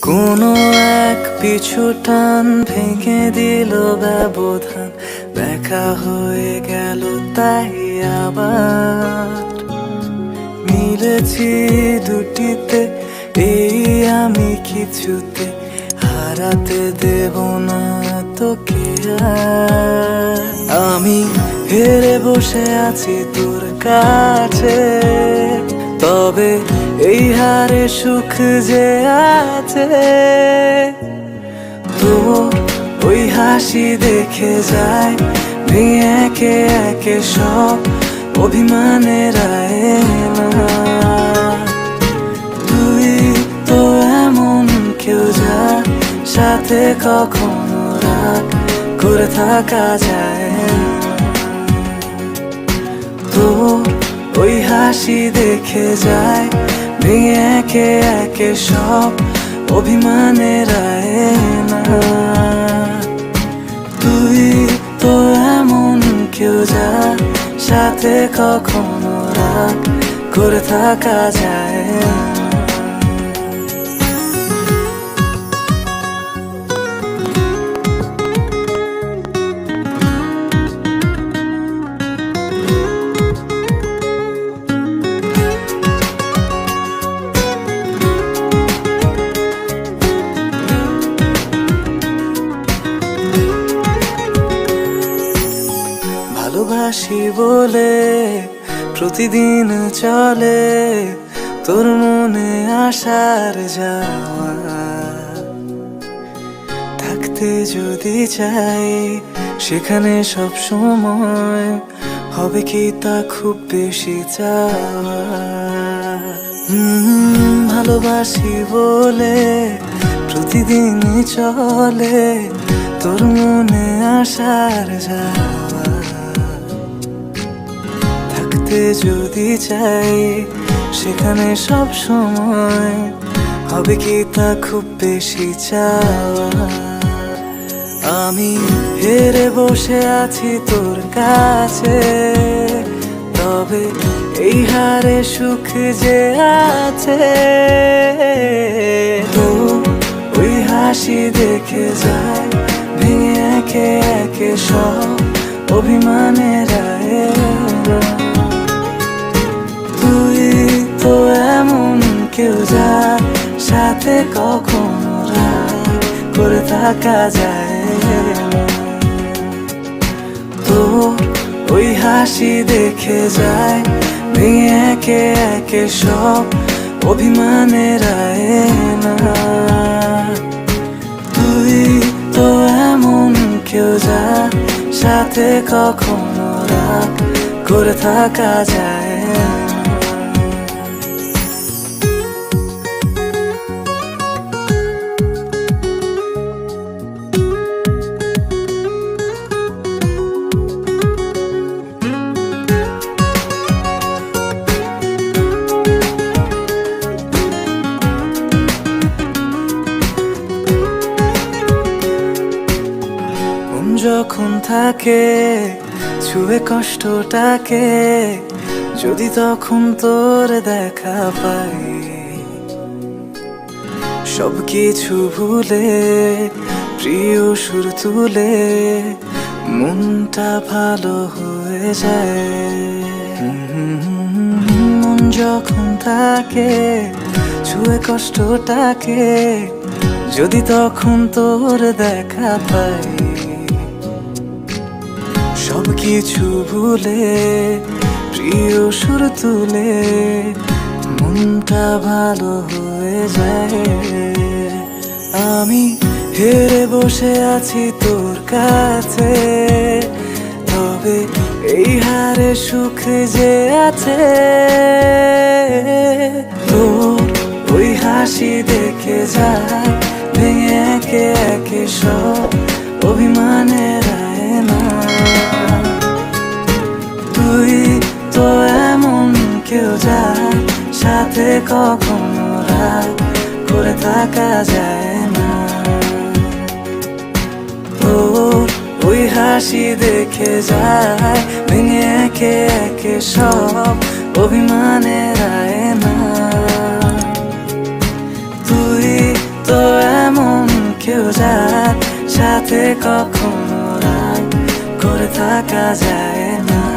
কোনো এক পিছু টান ভেঙে দিল ব্যবধান, দেখা হয়ে গেল তাই আবার মিলেছি দুটিতে। এই আমি কিছুতে হারাতে দেব না তোকে আর। আমি হেরে বসে আছি তোর কাছে, তবে এই হারে সুখ যে আছে। তোর ওই হাসি দেখে যায় ভেঙে একে একে সব অভিমানের আয়না। তুই তো এমন কেউ যা সাথে কখনো রাগ করে থাকা যায় না। তোর ওই হাসি দেখে যায় ভেঙে একে একে সব অভিমানের আয়না। তুই তো এমন কেউ যা সাথে কখনো রাগ করে থাকা যায় না। ভালোবাসি বলে প্রতিদিন চলে তোর মনে আসার যাওয়া। থাকতে যদি চাই সেখানে সব সময়, হবে কি তা খুব বেশি চাওয়া? ভালোবাসি বলে প্রতিদিন চলে তোর মনে আসার যাওয়া। থাকতে যদি চাই সেখানে সব সময়, হবে কি তা খুব বেশি চাওয়া? আমি হেরে বসে আছি তোর কাছে, তবে এই হারে সুখ যে আছে। তো ওই হাসি দেখে যায় ভেঙে একে একে সব অভিমানের আয়না। তুই তো এমন কেউ যা সাথে কখনো রাগ করে থাকা যায় না। তো ওই হাসি দেখে যায় ভেঙে একে একে সব অভিমানের আয়না। তুই তো এমন কেউ যা সাথে কখনো রাগ করে থাকা যায় না। যখন থাকে ছুঁয়ে কষ্টটাকে, যদি তখন তোর দেখা পাই, সব কিছু ভুলে প্রিয় সুর তুলে মনটা ভালো হয়ে যায়। মন যখন থাকে ছুঁয়ে কষ্টটাকে, যদি তখন তোর দেখা পাই, সব কিছু ভুলে প্রিয় সুর তুলে মনটা ভালো হয়ে যায়। আমি হেরে বসে আছি তোর কাছে, তবে এই হারে সুখ যে আছে। তোর ওই হাসি দেখে যায় ভেঙে একে একে সব অভিমানের আয়না। তুই তো এমন কেউ যা সাথে কখনো রাগ করে থাকা যায় না। তোর ওই হাসি দেখে যায় ভেঙে একে একে সব অভিমানের আয়না। তুই তো কেউ যার সাথে কখনো রাগ করে থাকা যায় না।